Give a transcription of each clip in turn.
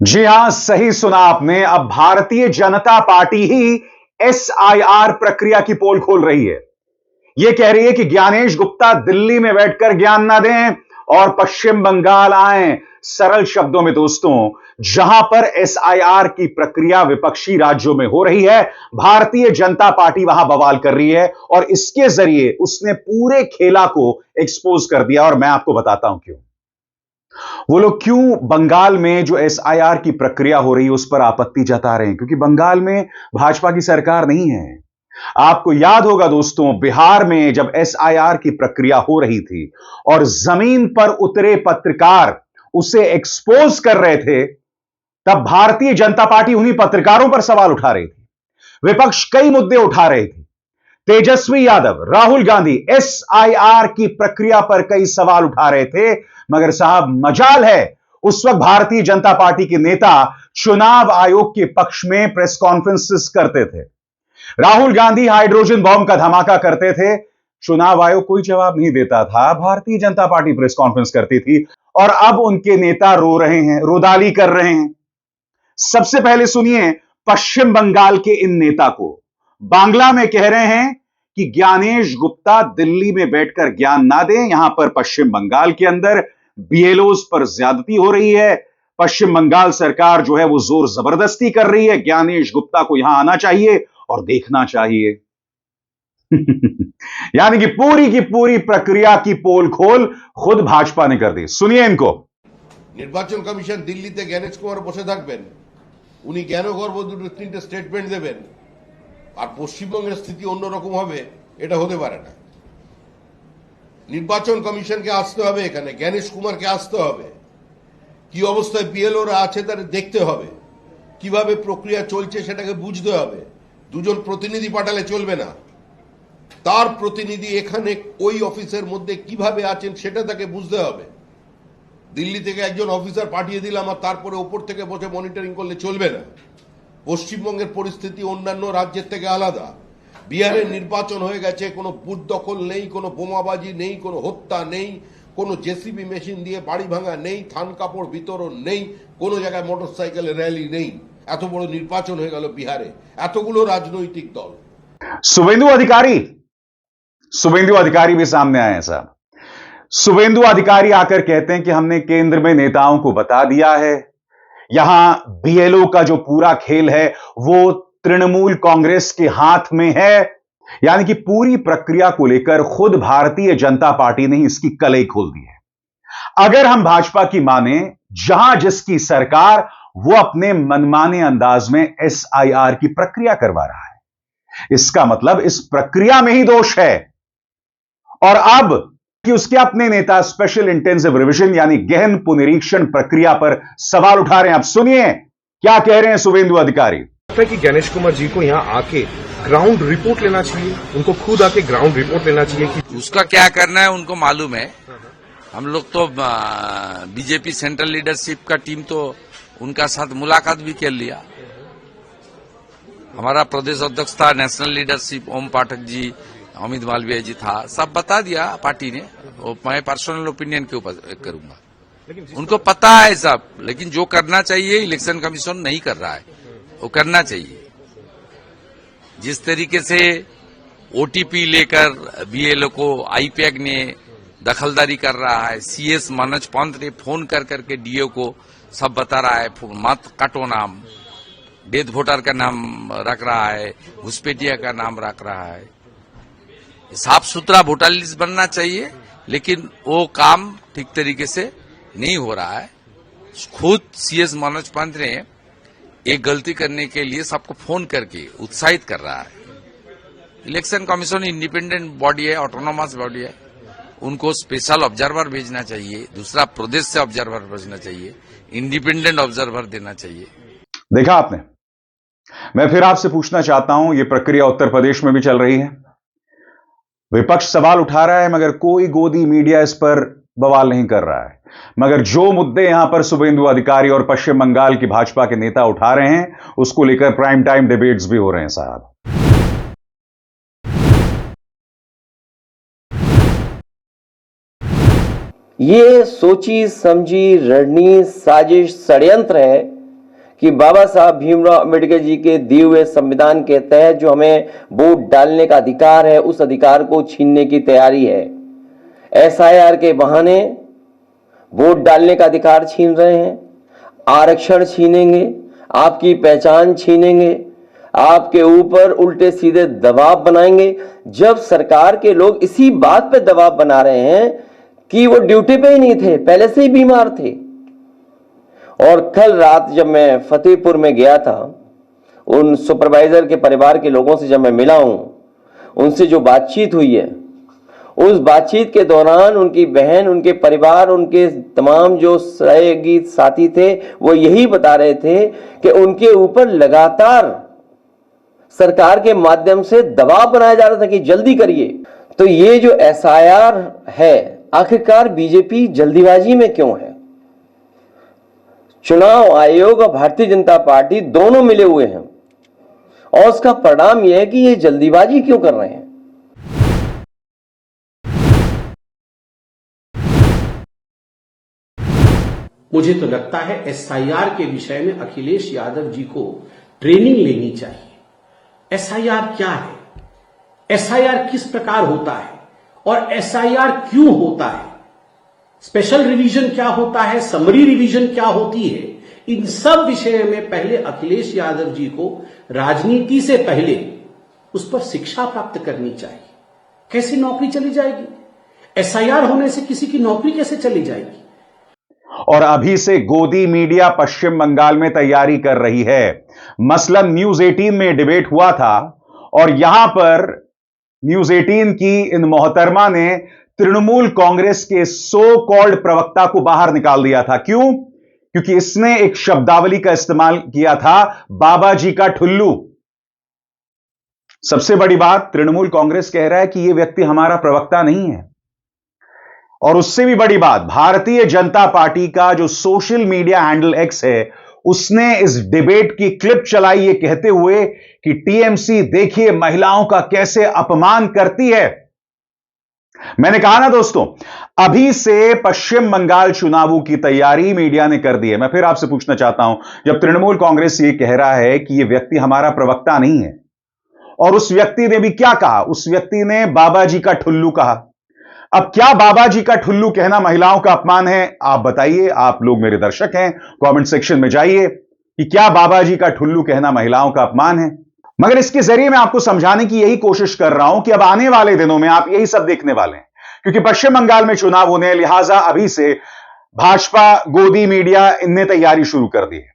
जी हां, सही सुना आपने। अब भारतीय जनता पार्टी ही एसआईआर प्रक्रिया की पोल खोल रही है। यह कह रही है कि ज्ञानेश गुप्ता दिल्ली में बैठकर ज्ञान ना दें और पश्चिम बंगाल आएं। सरल शब्दों में दोस्तों, जहां पर एसआईआर की प्रक्रिया विपक्षी राज्यों में हो रही है, भारतीय जनता पार्टी वहां बवाल कर रही है और इसके जरिए उसने पूरे खेला को एक्सपोज कर दिया। और मैं आपको बताता हूं क्यों। वो लोग क्यों बंगाल में जो एसआईआर की प्रक्रिया हो रही है उस पर आपत्ति जता रहे हैं, क्योंकि बंगाल में भाजपा की सरकार नहीं है। आपको याद होगा दोस्तों, बिहार में जब एसआईआर की प्रक्रिया हो रही थी और जमीन पर उतरे पत्रकार उसे एक्सपोज कर रहे थे, तब भारतीय जनता पार्टी उन्हीं पत्रकारों पर सवाल उठा रही थी। विपक्ष कई मुद्दे उठा रहे थे। तेजस्वी यादव, राहुल गांधी एसआईआर की प्रक्रिया पर कई सवाल उठा रहे थे, मगर साहब मजाल है उस वक्त भारतीय जनता पार्टी के नेता चुनाव आयोग के पक्ष में प्रेस कॉन्फ्रेंसेस करते थे। राहुल गांधी हाइड्रोजन बॉम्ब का धमाका करते थे, चुनाव आयोग कोई जवाब नहीं देता था, Bharatiya Janata party press conference करती थी। और अब उनके नेता रो रहे हैं, रोदाली कर रहे हैं। सबसे पहले सुनिए पश्चिम बंगाल के इन नेता को। बांग्ला में कह रहे हैं कि ज्ञानेश गुप्ता दिल्ली में बैठकर ज्ञान ना दें। यहां पर पश्चिम बंगाल के अंदर बीएलओज पर ज्यादती हो रही है। पश्चिम बंगाल सरकार जो है वो जोर जबरदस्ती कर रही है। ज्ञानेश गुप्ता को यहां आना चाहिए और देखना चाहिए। यानी कि पूरी की पूरी प्रक्रिया की पोल खोल खुद भाजपा ने कर दी। सुनिए इनको। নির্বাচন কমিশন দিল্লিতে জ্ঞানেশ কুমার বসে থাকবেন, উনি জ্ঞান গর্ব দুটো তিনটে স্টেটমেন্ট দেবেন, আর পশ্চিমবঙ্গের স্থিতি অন্যরকম হবে, এটা হতে পারে না। নির্বাচন কমিশনকে আসতে হবে, এখানে জ্ঞানেশ কুমারকে আসতে হবে, কি অবস্থায় বিএলওরা আছে তাদের দেখতে হবে, কিভাবে প্রক্রিয়া চলছে সেটাকে বুঝতে হবে। দুজন প্রতিনিধি পাঠালে চলবে না, তার প্রতিনিধি এখানে ওই অফিসের মধ্যে কিভাবে আছেন সেটা তাকে বুঝতে হবে। দিল্লি থেকে একজন অফিসার পাঠিয়ে দিলাম আর তারপরে উপর থেকে বসে মনিটরিং করলে চলবে না। পশ্চিমবঙ্গের পরিস্থিতি অন্যান্য রাজ্যের থেকে আলাদা। বিহারের নির্বাচন হয়ে গেছে, কোনো বুথ দখল নেই, কোনো বোমাবাজি নেই, কোনো হত্যা নেই, কোনো জেসিবি মেশিন দিয়ে বাড়ি ভাঙা নেই, থান কাপড় বিতরণ নেই, কোনো জায়গায় মোটরসাইকেলের র্যালি নেই। এত বড় নির্বাচন হয়ে গেল বিহারে, এতগুলো রাজনৈতিক দল। शुभेंदु अधिकारी भी सामने आए हैं साहब। शुभेंदु अधिकारी आकर कहते हैं कि हमने केंद्र में नेताओं को बता दिया है, यहां बीएलओ का जो पूरा खेल है वो तृणमूल कांग्रेस के हाथ में है। यानी कि पूरी प्रक्रिया को लेकर खुद भारतीय जनता पार्टी ने इसकी कलई खोल दी है। अगर हम भाजपा की माने, जहां जिसकी सरकार वो अपने मनमाने अंदाज में एसआईआर की प्रक्रिया करवा रहा है, इसका मतलब इस प्रक्रिया में ही दोष है। और अब कि उसके अपने नेता स्पेशल इंटेंसिव रिवीजन यानी गहन पुनरीक्षण प्रक्रिया पर सवाल उठा रहे हैं। आप सुनिए क्या कह रहे हैं शुभेंदु अधिकारी। कि ज्ञानेश कुमार जी को यहाँ आके ग्राउंड रिपोर्ट लेना चाहिए, उनको खुद आके ग्राउंड रिपोर्ट लेना चाहिए कि उसका क्या करना है उनको मालूम है। हम लोग तो बीजेपी सेंट्रल लीडरशिप का टीम तो उनका साथ मुलाकात भी कर लिया। हमारा प्रदेश अध्यक्ष था, नेशनल लीडरशिप ओम पाठक जी, अमित मालवीय जी था, सब बता दिया पार्टी ने। मैं पर्सनल ओपिनियन के ऊपर करूंगा, उनको पता है सब। लेकिन जो करना चाहिए इलेक्शन कमीशन नहीं कर रहा है, वो करना चाहिए। जिस तरीके से ओटीपी लेकर बीएलओ को आईपैक ने दखलदारी कर रहा है, सीएस मनोज पंत ने फोन कर करके डीओ को सब बता रहा है, मत काटो नाम, डेथ वोटर का नाम रख रहा है, घुसपैठिया का नाम रख रहा है। साफ सुथरा वोटर लिस्ट बनना चाहिए, लेकिन वो काम ठीक तरीके से नहीं हो रहा है। खुद सीएस मनोज पंत ने एक गलती करने के लिए सबको फोन करके उत्साहित कर रहा है। इलेक्शन कमीशन इंडिपेंडेंट बॉडी है, ऑटोनोमस बॉडी है, उनको स्पेशल ऑब्जर्वर भेजना चाहिए, दूसरा प्रदेश से ऑब्जर्वर भेजना चाहिए, इंडिपेंडेंट ऑब्जर्वर देना चाहिए। देखा आपने। मैं फिर आपसे पूछना चाहता हूं, यह प्रक्रिया उत्तर प्रदेश में भी चल रही है। विपक्ष सवाल उठा रहा है, मगर कोई गोदी मीडिया इस पर बवाल नहीं कर रहा है। मगर जो मुद्दे यहां पर शुभेंदु अधिकारी और पश्चिम बंगाल की भाजपा के नेता उठा रहे हैं, उसको लेकर प्राइम टाइम डिबेट्स भी हो रहे हैं साहब। ये सोची समझी रणनीति साजिश षड्यंत्र है कि बाबा साहब भीमराव अंबेडकर जी के दिए हुए संविधान के तहत जो हमें वोट डालने का अधिकार है, उस अधिकार को छीनने की तैयारी है। एसआईआर के बहाने वोट डालने का अधिकार छीन रहे हैं, आरक्षण छीनेंगे, आपकी पहचान छीनेंगे, आपके ऊपर उल्टे सीधे दबाव बनाएंगे। जब सरकार के लोग इसी बात पे दबाव बना रहे हैं कि वो ड्यूटी पे ही नहीं थे, पहले से ही बीमार थे। और कल रात जब मैं फतेहपुर में गया था, उन सुपरवाइजर के परिवार के लोगों से जब मैं मिला हूं, उनसे जो बातचीत हुई है, उस बातचीत के दौरान उनकी बहन, उनके परिवार, उनके तमाम जो सहयोगी साथी थे, वो यही बता रहे थे कि उनके ऊपर लगातार सरकार के माध्यम से दबाव बनाया जा रहा था कि जल्दी करिए। तो ये जो एसआईआर है, आखिरकार बीजेपी जल्दीबाजी में क्यों है? चुनाव आयोग और भारतीय जनता पार्टी दोनों मिले हुए हैं और उसका परिणाम यह है कि ये जल्दीबाजी क्यों कर रहे हैं। मुझे तो लगता है एसआईआर के विषय में अखिलेश यादव जी को ट्रेनिंग लेनी चाहिए। एसआईआर क्या है, एसआईआर किस प्रकार होता है और एसआईआर क्यों होता है, स्पेशल रिवीजन क्या होता है, समरी रिवीजन क्या होती है, इन सब विषय में पहले अखिलेश यादव जी को राजनीति से पहले उस पर शिक्षा प्राप्त करनी चाहिए। कैसे नौकरी चली जाएगी? एसआईआर होने से किसी की नौकरी कैसे चली जाएगी? और अभी से गोदी मीडिया पश्चिम बंगाल में तैयारी कर रही है। मसलन न्यूज 18 में डिबेट हुआ था और यहां पर न्यूज 18 की इन मोहतरमा ने तृणमूल कांग्रेस के सो कॉल्ड प्रवक्ता को बाहर निकाल दिया था। क्यों? क्योंकि इसने एक शब्दावली का इस्तेमाल किया था, बाबा जी का ठुल्लू। सबसे बड़ी बात, तृणमूल कांग्रेस कह रहा है कि यह व्यक्ति हमारा प्रवक्ता नहीं है। और उससे भी बड़ी बात, भारतीय जनता पार्टी का जो सोशल मीडिया हैंडल एक्स है, उसने इस डिबेट की क्लिप चलाई ये कहते हुए कि टीएमसी देखिए महिलाओं का कैसे अपमान करती है। मैंने कहा ना दोस्तों, अभी से पश्चिम बंगाल चुनावों की तैयारी मीडिया ने कर दी है। मैं फिर आपसे पूछना चाहता हूं, जब तृणमूल कांग्रेस ये कह रहा है कि यह व्यक्ति हमारा प्रवक्ता नहीं है, और उस व्यक्ति ने भी क्या कहा? उस व्यक्ति ने बाबा जी का ठुल्लू कहा। अब क्या बाबा जी का ठुल्लू कहना महिलाओं का अपमान है? आप बताइए, आप लोग मेरे दर्शक हैं, कमेंट सेक्शन में जाइए कि क्या बाबा जी का ठुल्लू कहना महिलाओं का अपमान है। मगर इसके जरिए मैं आपको समझाने की यही कोशिश कर रहा हूं कि अब आने वाले दिनों में आप यही सब देखने वाले हैं, क्योंकि पश्चिम बंगाल में चुनाव होने हैं, लिहाजा अभी से भाजपा, गोदी मीडिया, इनने तैयारी शुरू कर दी है।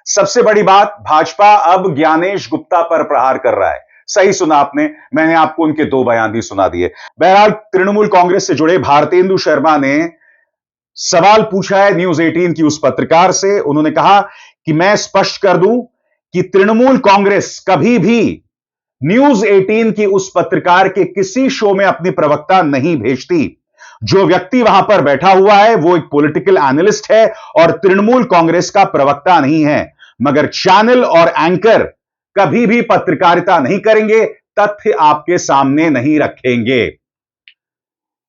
सबसे बड़ी बात, भाजपा अब ज्ञानेश गुप्ता पर प्रहार कर रहा है। सही सुना आपने, मैंने आपको उनके दो बयान भी सुना दिए। बहरहाल तृणमूल कांग्रेस से जुड़े भारतेंदु शर्मा ने सवाल पूछा है न्यूज 18 की उस पत्रकार से। उन्होंने कहा कि मैं स्पष्ट कर दूं कि तृणमूल कांग्रेस कभी भी न्यूज 18 की उस पत्रकार के किसी शो में अपनी प्रवक्ता नहीं भेजती। जो व्यक्ति वहां पर बैठा हुआ है वो एक पॉलिटिकल एनालिस्ट है और तृणमूल कांग्रेस का प्रवक्ता नहीं है। मगर चैनल और एंकर कभी भी पत्रकारिता नहीं करेंगे, तथ्य आपके सामने नहीं रखेंगे।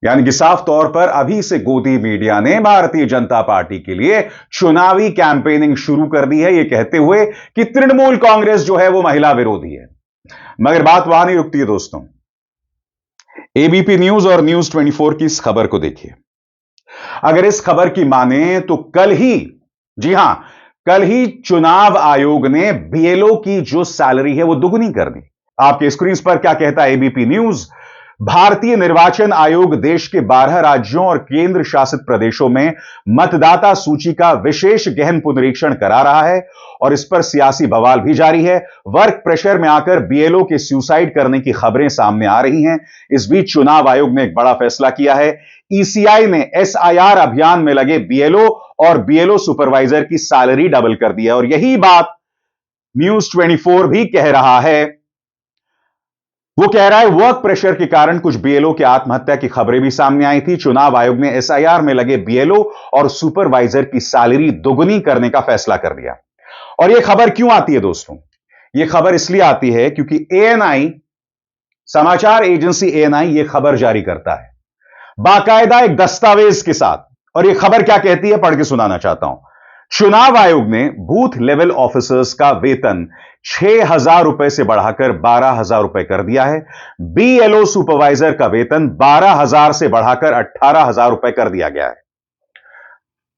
यानी कि साफ तौर पर अभी से गोदी मीडिया ने भारतीय जनता पार्टी के लिए चुनावी कैंपेनिंग शुरू कर दी है, यह कहते हुए कि तृणमूल कांग्रेस जो है वो महिला विरोधी है। मगर बात वहां नहीं रुकती है दोस्तों। एबीपी न्यूज और न्यूज 24 की इस खबर को देखिए। अगर इस खबर की माने तो कल ही, जी हां, कल ही चुनाव आयोग ने बीएलओ की जो सैलरी है वो दुगनी कर दी। आपके स्क्रीन पर क्या कहता है एबीपी न्यूज? भारतीय निर्वाचन आयोग देश के 12 राज्यों और केंद्र शासित प्रदेशों में मतदाता सूची का विशेष गहन पुनरीक्षण करा रहा है और इस पर सियासी बवाल भी जारी है। वर्क प्रेशर में आकर बीएलओ के सुसाइड करने की खबरें सामने आ रही हैं। इस बीच चुनाव आयोग ने एक बड़ा फैसला किया है। ईसीआई ने एसआईआर अभियान में लगे बीएलओ और बीएलओ सुपरवाइजर की सैलरी डबल कर दी है और यही बात न्यूज 24 भी कह रहा है। वो कह रहा है वर्क प्रेशर के कारण कुछ बीएलओ की आत्महत्या की खबरें भी सामने आई थी। चुनाव आयोग ने एसआईआर में लगे बीएलओ और सुपरवाइजर की सैलरी दोगुनी करने का फैसला कर दिया। और यह खबर क्यों आती है दोस्तों? यह खबर इसलिए आती है क्योंकि एएनआई, समाचार एजेंसी एएनआई, यह खबर जारी करता है बाकायदा एक दस्तावेज के साथ। और यह खबर क्या कहती है, पढ़ के सुनाना चाहता हूं। चुनाव आयोग ने बूथ लेवल ऑफिसर्स का वेतन 6,000 रुपए से बढ़ाकर 12,000 रुपए कर दिया है। बीएलओ सुपरवाइजर का वेतन 12,000 से बढ़ाकर 18,000 रुपए कर दिया गया है।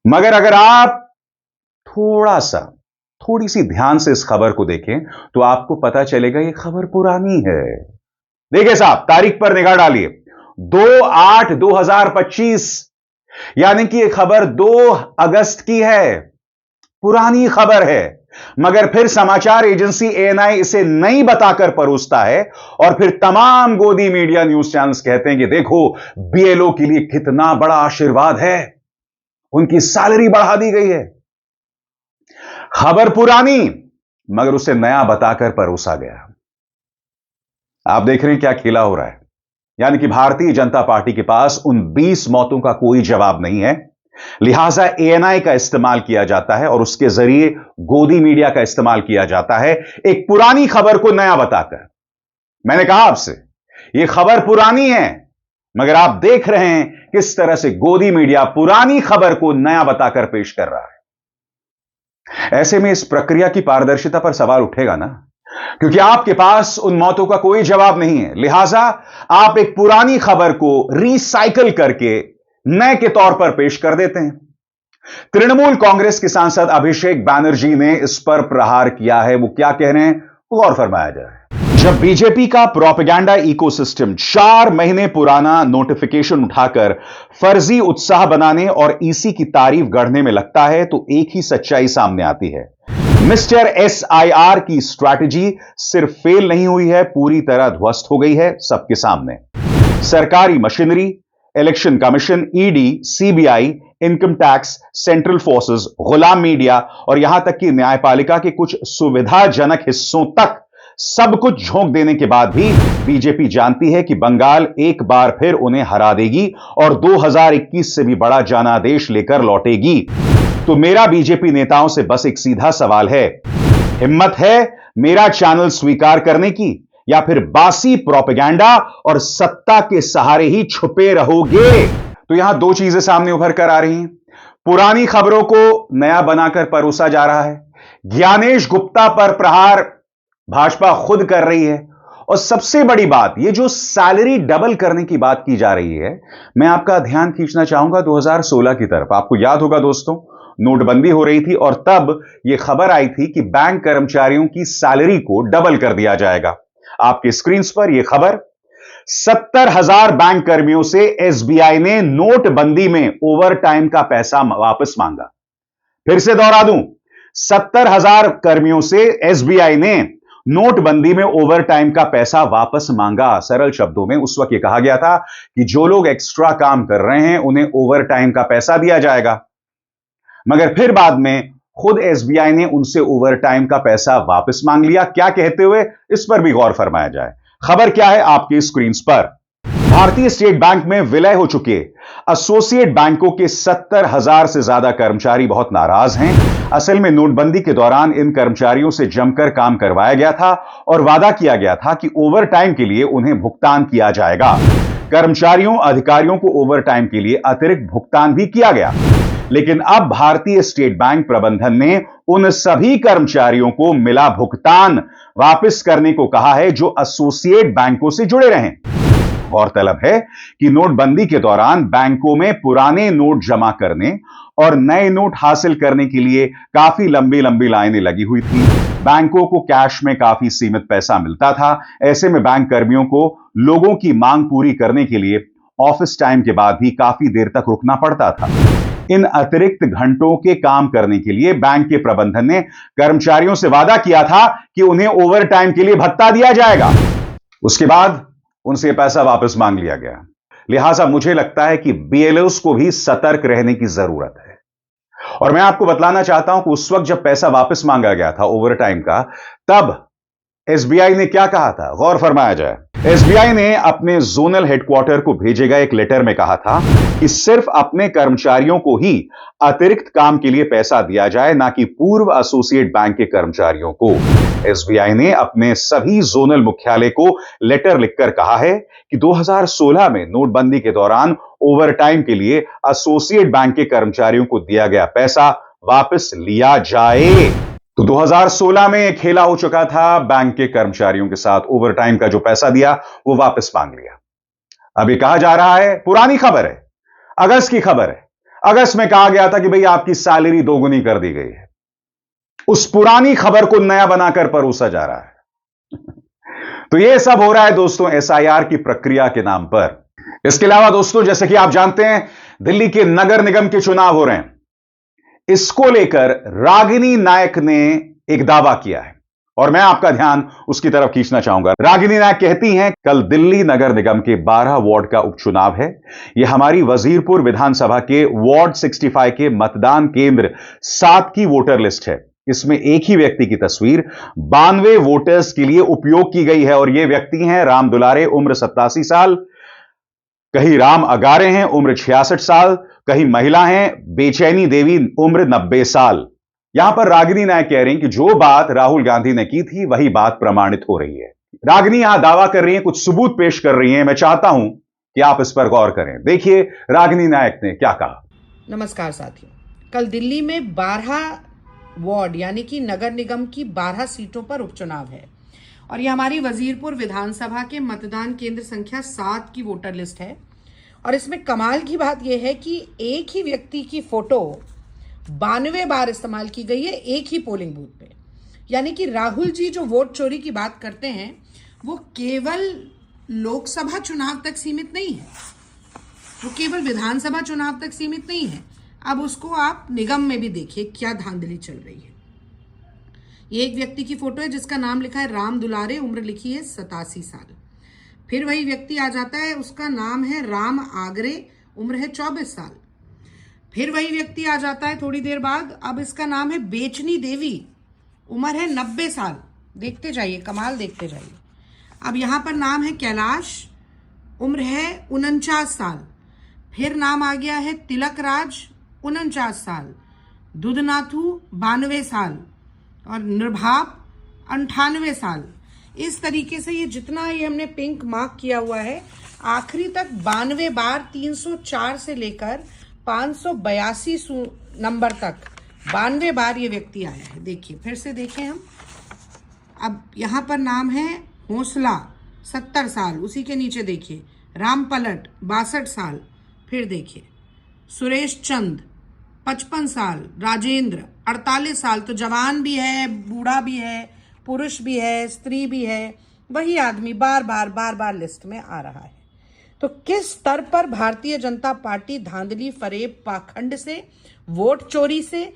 मगर अगर आप थोड़ी सी ध्यान से इस खबर को देखें तो आपको पता चलेगा यह खबर पुरानी है। देखिए साहब, तारीख पर निगाह डालिए, 2/8/2025, यानी कि यह खबर 2 अगस्त की है। पुरानी खबर है, मगर फिर समाचार एजेंसी एएनआई इसे नहीं बताकर परोसता है और फिर तमाम गोदी मीडिया न्यूज चैनल्स कहते हैं कि देखो बीएलओ के लिए कितना बड़ा आशीर्वाद है, उनकी सैलरी बढ़ा दी गई है। खबर पुरानी, मगर उसे नया बताकर परोसा गया। आप देख रहे हैं क्या खेला हो रहा है। यानी कि भारतीय जनता पार्टी के पास उन 20 मौतों का कोई जवाब नहीं है, लिहाजा एएनआई का इस्तेमाल किया जाता है और उसके जरिए गोदी मीडिया का इस्तेमाल किया जाता है एक पुरानी खबर को नया बताकर। मैंने कहा आपसे यह खबर पुरानी है, मगर आप देख रहे हैं किस तरह से गोदी मीडिया पुरानी खबर को नया बताकर पेश कर रहा है। ऐसे में इस प्रक्रिया की पारदर्शिता पर सवाल उठेगा ना, क्योंकि आपके पास उन मौतों का कोई जवाब नहीं है। लिहाजा आप एक पुरानी खबर को रिसाइकल करके नए के तौर पर पेश कर देते हैं। तृणमूल कांग्रेस के सांसद अभिषेक बैनर्जी ने इस पर प्रहार किया है। वो क्या कह रहे हैं, गौर फरमाया जाए। जब बीजेपी का प्रोपेगेंडा इकोसिस्टम 4 महीने पुराना नोटिफिकेशन उठाकर फर्जी उत्साह बनाने और ईसी की तारीफ गढ़ने में लगता है तो एक ही सच्चाई सामने आती है। मिस्टर एसआईआर की स्ट्रैटेजी सिर्फ फेल नहीं हुई है, पूरी तरह ध्वस्त हो गई है सबके सामने। सरकारी machinery, election commission, ED, CBI, income tax, central forces, गुलाम मीडिया और यहां तक कि न्यायपालिका के कुछ सुविधाजनक हिस्सों तक सब कुछ झोंक देने के बाद भी बीजेपी जानती है कि बंगाल एक बार फिर उन्हें हरा देगी और 2021 से भी बड़ा जनादेश लेकर लौटेगी। तो मेरा बीजेपी नेताओं से बस एक सीधा सवाल है, हिम्मत है मेरा चैनल स्वीकार करने की, या फिर बासी प्रोपेगेंडा और सत्ता के सहारे ही छुपे रहोगे? तो यहां 2 चीजें सामने उभर कर आ रही हैं। पुरानी खबरों को नया बनाकर परोसा जा रहा है, ज्ञानेश गुप्ता पर प्रहार भाजपा खुद कर रही है, और सबसे बड़ी बात, ये जो सैलरी डबल करने की बात की जा रही है, मैं आपका ध्यान खींचना चाहूंगा 2016 की तरफ। आपको याद होगा दोस्तों, नोटबंदी हो रही थी और तब यह खबर आई थी कि बैंक कर्मचारियों की सैलरी को डबल कर दिया जाएगा। आपके स्क्रीन पर यह खबर, 70,000 बैंक कर्मियों से एसबीआई ने नोटबंदी में ओवरटाइम का पैसा वापस मांगा। फिर से दोहरा दूं, 70,000 कर्मियों से एसबीआई ने नोटबंदी में ओवरटाइम का पैसा वापस मांगा। सरल शब्दों में उस वक्त यह कहा गया था कि जो लोग एक्स्ट्रा काम कर रहे हैं उन्हें ओवरटाइम का पैसा दिया जाएगा, मगर फिर बाद में खुद एसबीआई ने उनसे ओवरटाइम का पैसा वापस मांग लिया। क्या कहते हुए, इस पर भी गौर फरमाया जाए। खबर क्या है आपके स्क्रीन पर, भारतीय स्टेट बैंक में विलय हो चुके एसोसिएट बैंकों के 70,000 से ज्यादा कर्मचारी बहुत नाराज हैं। असल में नोटबंदी के दौरान इन कर्मचारियों से जमकर काम करवाया गया था और वादा किया गया था कि ओवरटाइम के लिए उन्हें भुगतान किया जाएगा। कर्मचारियों, अधिकारियों को ओवरटाइम के लिए अतिरिक्त भुगतान भी किया गया, लेकिन अब भारतीय स्टेट बैंक प्रबंधन ने उन सभी कर्मचारियों को मिला भुगतान वापस करने को कहा है जो एसोसिएट बैंकों से जुड़े रहे। गौरतलब है कि नोटबंदी के दौरान बैंकों में पुराने नोट जमा करने और नए नोट हासिल करने के लिए काफी लंबी लंबी लाइनें लगी हुई थी। बैंकों को कैश में काफी सीमित पैसा मिलता था। ऐसे में बैंक कर्मियों को लोगों की मांग पूरी करने के लिए ऑफिस टाइम के बाद भी काफी देर तक रुकना पड़ता था। इन अतिरिक्त घंटों के काम करने के लिए बैंक के प्रबंधन ने कर्मचारियों से वादा किया था कि उन्हें ओवरटाइम के लिए भत्ता दिया जाएगा। उसके बाद उनसे पैसा वापस मांग लिया गया। लिहाजा मुझे लगता है कि बीएलओस को भी सतर्क रहने की जरूरत है। और मैं आपको बतलाना चाहता हूं कि उस वक्त जब पैसा वापस मांगा गया था ओवरटाइम का, तब एसबीआई ने क्या कहा था, गौर फरमाया जाए। एसबीआई ने अपने जोनल हेडक्वार्टर को भेजे गए एक लेटर में कहा था कि सिर्फ अपने कर्मचारियों को ही अतिरिक्त काम के लिए पैसा दिया जाए, ना कि पूर्व एसोसिएट बैंक के कर्मचारियों को। एसबीआई ने अपने सभी जोनल मुख्यालय को लेटर लिखकर कहा है कि 2016 में नोटबंदी के दौरान ओवरटाइम के लिए एसोसिएट बैंक के कर्मचारियों को दिया गया पैसा वापस लिया जाए। तो 2016 में यह खेला हो चुका था, बैंक के कर्मचारियों के साथ ओवरटाइम का जो पैसा दिया वो वापस मांग लिया। अब ये कहा जा रहा है, पुरानी खबर है, अगस्त की खबर है, अगस्त में कहा गया था कि भाई आपकी सैलरी दोगुनी कर दी गई है। उस पुरानी खबर को नया बनाकर परोसा जा रहा है। तो यह सब हो रहा है दोस्तों एसआईआर की प्रक्रिया के नाम पर। इसके अलावा दोस्तों, जैसे कि आप जानते हैं, दिल्ली के नगर निगम के चुनाव हो रहे हैं। इसको लेकर रागिनी नायक ने एक दावा किया है और मैं आपका ध्यान उसकी तरफ खींचना चाहूंगा। रागिनी नायक कहती हैं, कल दिल्ली नगर निगम के 12 वार्ड का उपचुनाव है। यह हमारी वजीरपुर विधानसभा के वार्ड 65 के मतदान केंद्र 7 की वोटर लिस्ट है। इसमें एक ही व्यक्ति की तस्वीर 92 वोटर्स के लिए उपयोग की गई है और यह व्यक्ति हैं राम दुलारे, उम्र 87 साल, कहीं राम अगारे हैं, उम्र 66 साल, कहीं महिला हैं बेचैनी देवी, उम्र 90 साल। यहां पर रागिनी नायक कह रही हैं कि जो बात राहुल गांधी ने की थी वही बात प्रमाणित हो रही है। रागिनी यहां दावा कर रही हैं, कुछ सबूत पेश कर रही हैं। मैं चाहता हूं कि आप इस पर गौर करें। देखिए रागिनी नायक ने क्या कहा। नमस्कार साथियों, कल दिल्ली में 12 वार्ड यानी कि नगर निगम की 12 सीटों पर उपचुनाव है और ये हमारी वजीरपुर विधानसभा के मतदान केंद्र संख्या 7 की वोटर लिस्ट है। और इसमें कमाल की बात यह है कि एक ही व्यक्ति की फोटो 92 बार इस्तेमाल की गई है एक ही पोलिंग बूथ पे। यानी कि राहुल जी जो वोट चोरी की बात करते हैं वो केवल लोकसभा चुनाव तक सीमित नहीं है, वो केवल विधानसभा चुनाव तक सीमित नहीं है। अब उसको आप निगम में भी देखिए क्या धांधली चल रही है। ये एक व्यक्ति की फोटो है जिसका नाम लिखा है राम दुलारे, उम्र लिखी है 87 साल। फिर वही व्यक्ति आ जाता है, उसका नाम है राम आगरे, उम्र है 24 साल। फिर वही व्यक्ति आ जाता है थोड़ी देर बाद, अब इसका नाम है बेचनी देवी, उम्र है 90 साल। देखते जाइए, कमाल देखते जाइए। अब यहां पर नाम है कैलाश, उम्र है 49 साल। फिर नाम आ गया है तिलक राज, 49 साल। दुधनाथू 92 साल और निर्भाप 98 साल। इस तरीके से ये जितना ये हमने पिंक मार्क किया हुआ है, आखिरी तक 92 बार 304 से लेकर 582 नंबर तक 92 बार ये व्यक्ति आया है। देखिए, फिर से देखें हम। अब यहाँ पर नाम है हौसला 70 साल, उसी के नीचे देखिए राम पलट 62 साल। फिर देखिए सुरेश चंद 55 साल, राजेंद्र 48 साल। तो जवान भी है, बूढ़ा भी है, पुरुष भी है, स्त्री भी है, वही आदमी बार बार लिस्ट में आ रहा है। तो किस स्तर पर भारतीय जनता पार्टी धांधली, फरेब, पाखंड से, वोट चोरी से,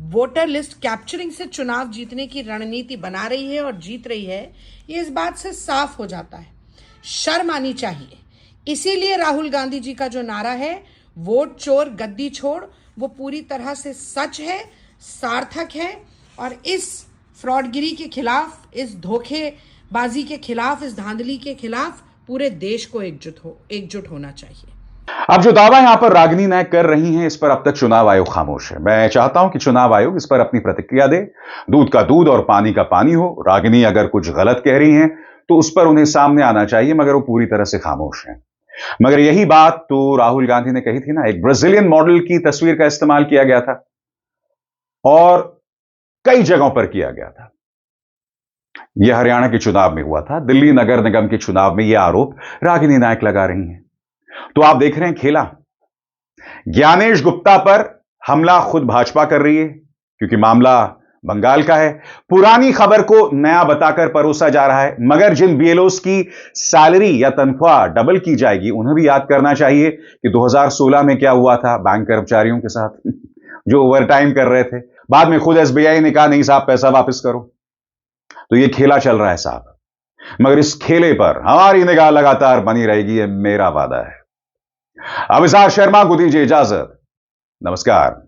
वोटर लिस्ट कैप्चरिंग से चुनाव जीतने की रणनीति बना रही है और जीत रही है, ये इस बात से साफ हो जाता है। शर्म आनी चाहिए। इसीलिए राहुल गांधी जी का जो नारा है वोट चोर गद्दी छोड़, वो पूरी तरह से सच है, सार्थक है। और इस फ्रॉडगिरी के खिलाफ, इस धोखेबाजी के खिलाफ, इस धांधली के खिलाफ पूरे देश को एकजुट होना चाहिए। अब जो दावा यहां पर रागिनी नायक कर रही हैं, इस पर अब तक चुनाव आयोग खामोश है। मैं चाहता हूं कि चुनाव आयोग इस पर अपनी प्रतिक्रिया दे। दूध का दूध और पानी का पानी हो। रागिनी अगर कुछ गलत कह रही हैं तो उस पर उन्हें सामने आना चाहिए, मगर वो पूरी तरह से खामोश हैं। मगर यही बात तो राहुल गांधी ने कही थी ना। एक ब्राजीलियन मॉडल की तस्वीर का इस्तेमाल किया गया था और कई जगहों पर किया गया था। यह हरियाणा के चुनाव में हुआ था, दिल्ली नगर निगम के चुनाव में यह आरोप रागिनी नायक लगा रही हैं। तो आप देख रहे हैं खेला। ज्ञानेश गुप्ता पर हमला खुद भाजपा कर रही है क्योंकि मामला बंगाल का है। पुरानी खबर को नया बताकर परोसा जा रहा है। मगर जिन बीएलओस की सैलरी या तनख्वाह डबल की जाएगी, उन्हें भी याद करना चाहिए कि 2016 में क्या हुआ था बैंक कर्मचारियों के साथ जो ओवरटाइम कर रहे थे। बाद में खुद एसबीआई ने कहा नहीं साहब, पैसा वापस करो। तो यह खेला चल रहा है साहब, मगर इस खेले पर हमारी निगाह लगातार बनी रहेगी, यह मेरा वादा है। अविसार शर्मा को दीजिए इजाजत। नमस्कार।